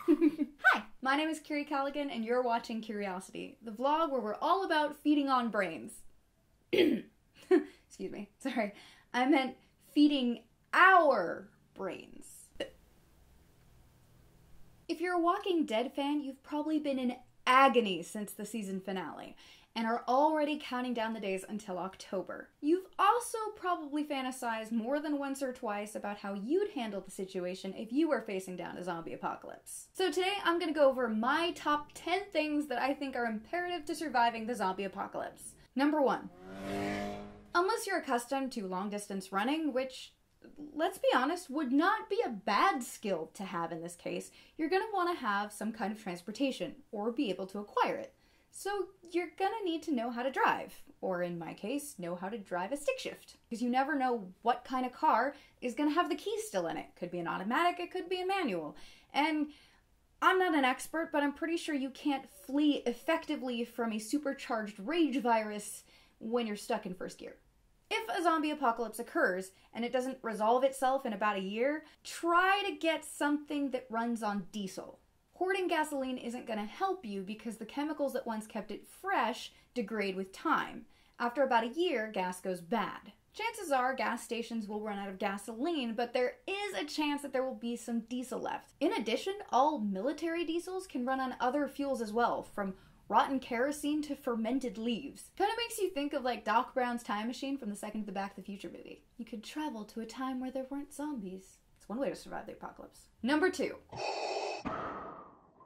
Hi, my name is Kiri and you're watching Curiosity, the vlog where we're all about feeding on brains. Excuse me, sorry. I meant feeding our brains. If you're a Walking Dead fan, you've probably been in agony since the season finale, and are already counting down the days until October. You've also probably fantasized more than once or twice about how you'd handle the situation if you were facing down a zombie apocalypse. So today I'm gonna go over my top 10 things that I think are imperative to surviving the zombie apocalypse. Number 1. Unless you're accustomed to long-distance running, which, let's be honest, would not be a bad skill to have in this case, you're gonna wanna have some kind of transportation, or be able to acquire it. So you're gonna need to know how to drive, or in my case, know how to drive a stick shift. Because you never know what kind of car is gonna have the keys still in it. Could be an automatic, it could be a manual. And I'm not an expert, but I'm pretty sure you can't flee effectively from a supercharged rage virus when you're stuck in first gear. If a zombie apocalypse occurs and it doesn't resolve itself in about a year, try to get something that runs on diesel. Hoarding gasoline isn't going to help you because the chemicals that once kept it fresh degrade with time. After about a year, gas goes bad. Chances are gas stations will run out of gasoline, but there is a chance that there will be some diesel left. In addition, all military diesels can run on other fuels as well, from rotten kerosene to fermented leaves. Kind of makes you think of like Doc Brown's time machine from the second The Back to the Future movie. You could travel to a time where there weren't zombies. It's one way to survive the apocalypse. Number 2.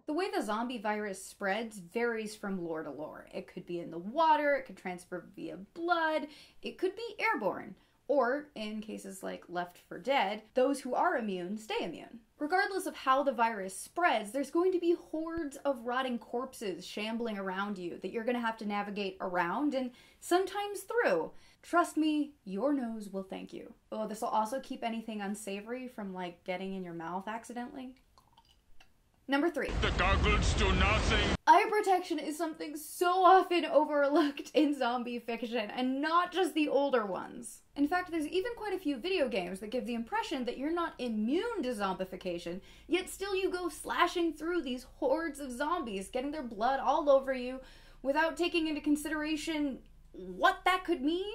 The way the zombie virus spreads varies from lore to lore. It could be in the water, it could transfer via blood, it could be airborne. Or, in cases like Left 4 Dead, those who are immune stay immune. Regardless of how the virus spreads, there's going to be hordes of rotting corpses shambling around you that you're going to have to navigate around and sometimes through. Trust me, your nose will thank you. Oh, this will also keep anything unsavory from like getting in your mouth accidentally. Number 3. The goggles do nothing. Eye protection is something so often overlooked in zombie fiction, and not just the older ones. In fact, there's even quite a few video games that give the impression that you're not immune to zombification, yet still you go slashing through these hordes of zombies, getting their blood all over you, without taking into consideration what that could mean.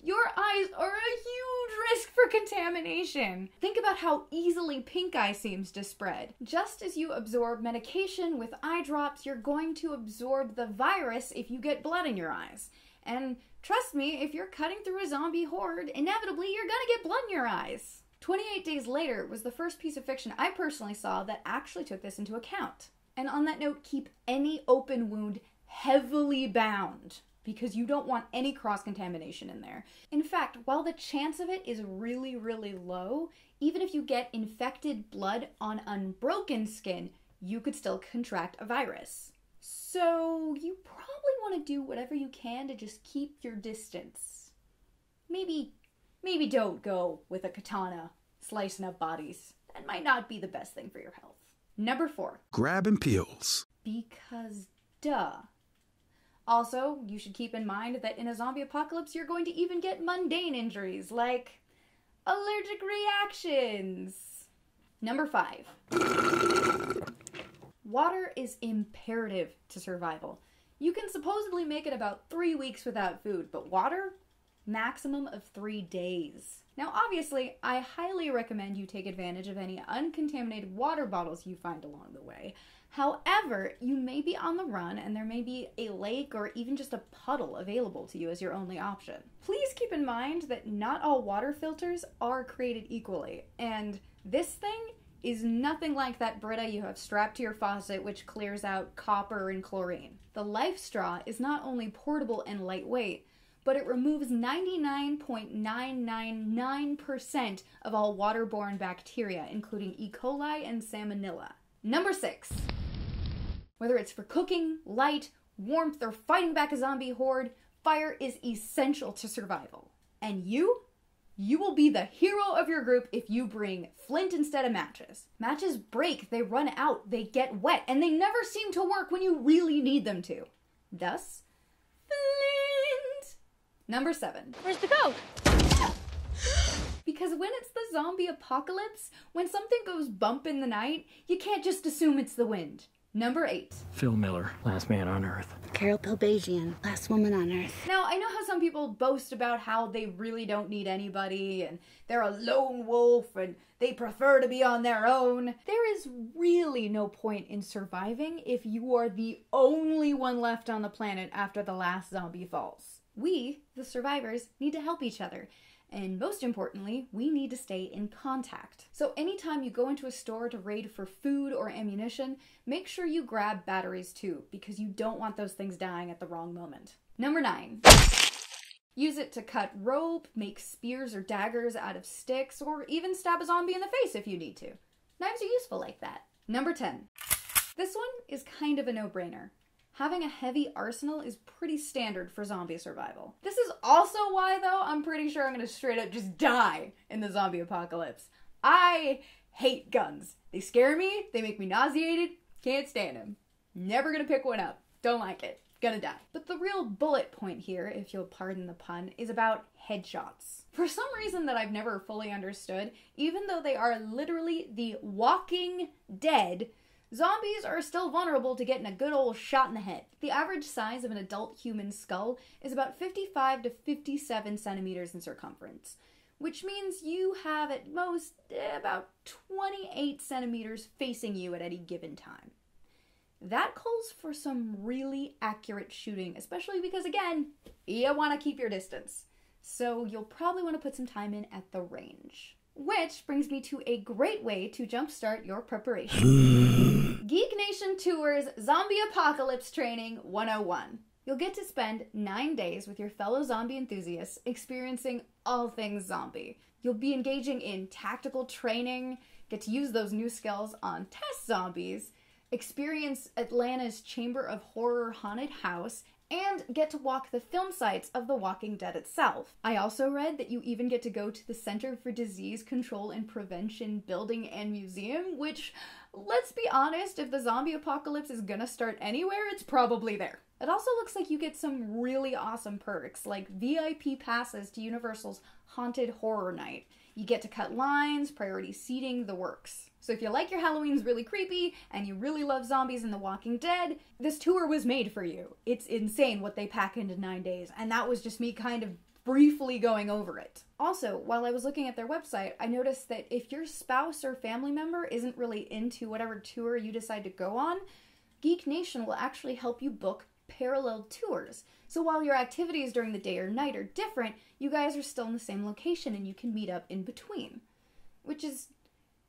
Your eyes are a huge risk for contamination. Think about how easily pink eye seems to spread. Just as you absorb medication with eye drops, you're going to absorb the virus if you get blood in your eyes. And trust me, if you're cutting through a zombie horde, inevitably you're gonna get blood in your eyes. 28 Days Later was the first piece of fiction I personally saw that actually took this into account. And on that note, keep any open wound heavily bound, because you don't want any cross-contamination in there. In fact, while the chance of it is really, really low, even if you get infected blood on unbroken skin, you could still contract a virus. So you probably want to do whatever you can to just keep your distance. Maybe don't go with a katana slicing up bodies. That might not be the best thing for your health. Number 4. Grabbin Pills. Because duh. Also, you should keep in mind that in a zombie apocalypse, you're going to even get mundane injuries, like allergic reactions. Number 5. Water is imperative to survival. You can supposedly make it about 3 weeks without food, but water? Maximum of 3 days. Now, obviously, I highly recommend you take advantage of any uncontaminated water bottles you find along the way. However, you may be on the run and there may be a lake or even just a puddle available to you as your only option. Please keep in mind that not all water filters are created equally, and this thing is nothing like that Brita you have strapped to your faucet which clears out copper and chlorine. The Life Straw is not only portable and lightweight, but it removes 99.999% of all waterborne bacteria, including E. coli and salmonella. Number 6. Whether it's for cooking, light, warmth, or fighting back a zombie horde, fire is essential to survival. And you will be the hero of your group if you bring flint instead of matches. Matches break, they run out, they get wet, and they never seem to work when you really need them to. Thus, flint! Number 7. Where's the coke? Because when it's the zombie apocalypse, when something goes bump in the night, you can't just assume it's the wind. Number 8. Phil Miller, last man on Earth. Carol Pilbagian, last woman on Earth. Now, I know how some people boast about how they really don't need anybody, and they're a lone wolf, and they prefer to be on their own. There is really no point in surviving if you are the only one left on the planet after the last zombie falls. We, the survivors, need to help each other. And most importantly, we need to stay in contact. So anytime you go into a store to raid for food or ammunition, make sure you grab batteries too, because you don't want those things dying at the wrong moment. Number 9. Use it to cut rope, make spears or daggers out of sticks, or even stab a zombie in the face if you need to. Knives are useful like that. Number 10. This one is kind of a no-brainer. Having a heavy arsenal is pretty standard for zombie survival. This is also why, though, I'm pretty sure I'm gonna straight up just die in the zombie apocalypse. I hate guns. They scare me, they make me nauseated, can't stand them. Never gonna pick one up. Don't like it. Gonna die. But the real bullet point here, if you'll pardon the pun, is about headshots. For some reason that I've never fully understood, even though they are literally the walking dead, zombies are still vulnerable to getting a good old shot in the head. The average size of an adult human skull is about 55 to 57 centimeters in circumference, which means you have at most about 28 centimeters facing you at any given time. That calls for some really accurate shooting, especially because, again, you want to keep your distance. So you'll probably want to put some time in at the range. Which brings me to a great way to jumpstart your preparation. Geek Nation Tours Zombie Apocalypse Training 101. You'll get to spend 9 days with your fellow zombie enthusiasts experiencing all things zombie. You'll be engaging in tactical training, get to use those new skills on test zombies, experience Atlanta's Chamber of Horror haunted house, and get to walk the film sites of The Walking Dead itself. I also read that you even get to go to the Center for Disease Control and Prevention building and museum, which, let's be honest, if the zombie apocalypse is gonna start anywhere, it's probably there. It also looks like you get some really awesome perks, like VIP passes to Universal's Haunted Horror Night. You get to cut lines, priority seating, the works. So if you like your Halloweens really creepy, and you really love zombies and The Walking Dead, this tour was made for you. It's insane what they pack into 9 days, and that was just me kind of briefly going over it. Also, while I was looking at their website, I noticed that if your spouse or family member isn't really into whatever tour you decide to go on, Geek Nation will actually help you book parallel tours. So while your activities during the day or night are different, you guys are still in the same location and you can meet up in between. Which is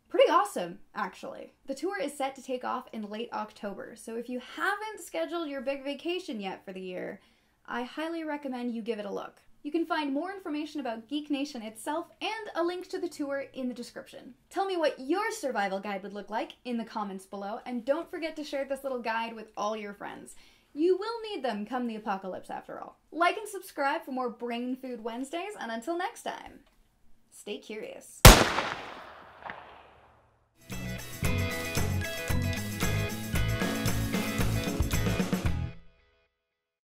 pretty awesome, actually. The tour is set to take off in late October, so if you haven't scheduled your big vacation yet for the year, I highly recommend you give it a look. You can find more information about Geek Nation itself and a link to the tour in the description. Tell me what your survival guide would look like in the comments below, and don't forget to share this little guide with all your friends. You will need them come the apocalypse after all. Like and subscribe for more Brain Food Wednesdays, and until next time, stay curious.